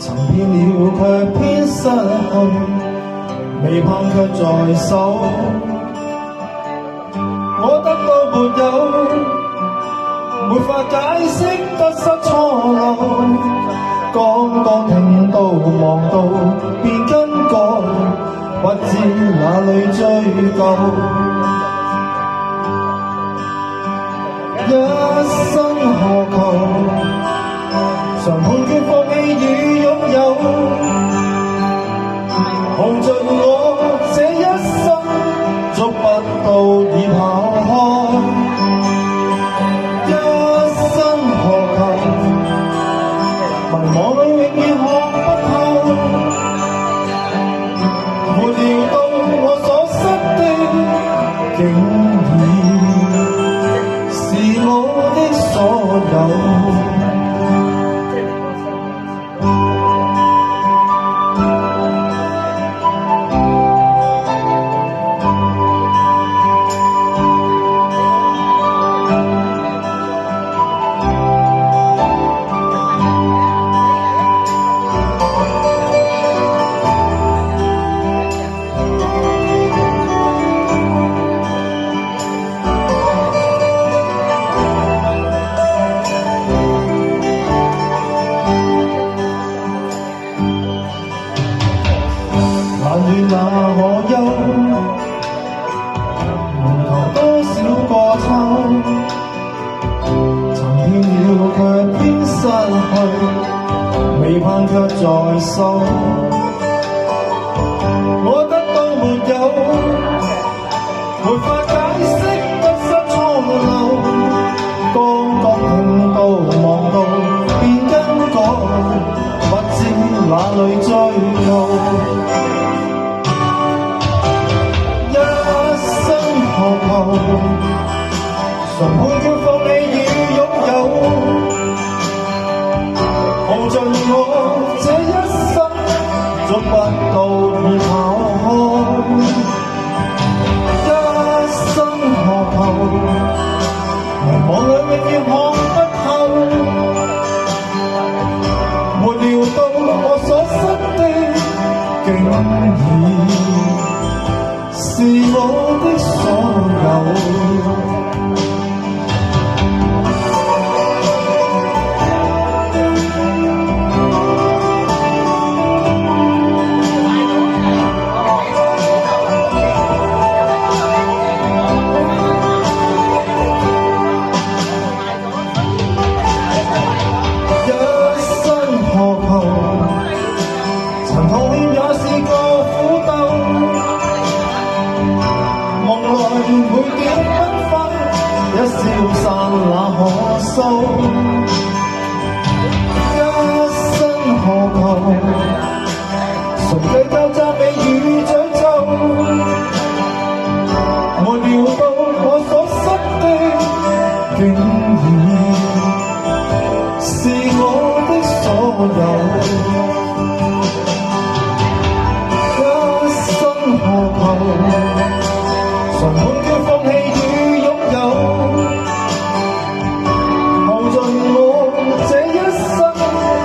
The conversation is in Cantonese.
尋遍了卻偏失去，未盼卻在手。我得到沒有，沒法解釋得失錯漏。剛剛聽到望到便更改，不知哪裏追究。一生何求，常判決放棄與擁有，耗盡我這一生，捉不到已跑開。一生何求，迷惘裏永遠看不透，沒料到我所失的，竟然是我的所有。那可休，回頭多少個秋，尋遍了卻偏失去，未盼卻在手。我得到沒有，沒法解釋得失錯漏。剛剛聽到望到便更改，不知哪裏追究。常判決放棄與擁有，耗盡我這一生，捉不到已跑開。一生何求，迷惘裏永遠看不透，沒料到我所失的，竟然是我的所有。曾痛欠也是個苦鬥，夢來每點繽紛，一消散那可收。一生何求，誰計較責備與詛咒，沒料到我所失的，竟然是我的所有。何求？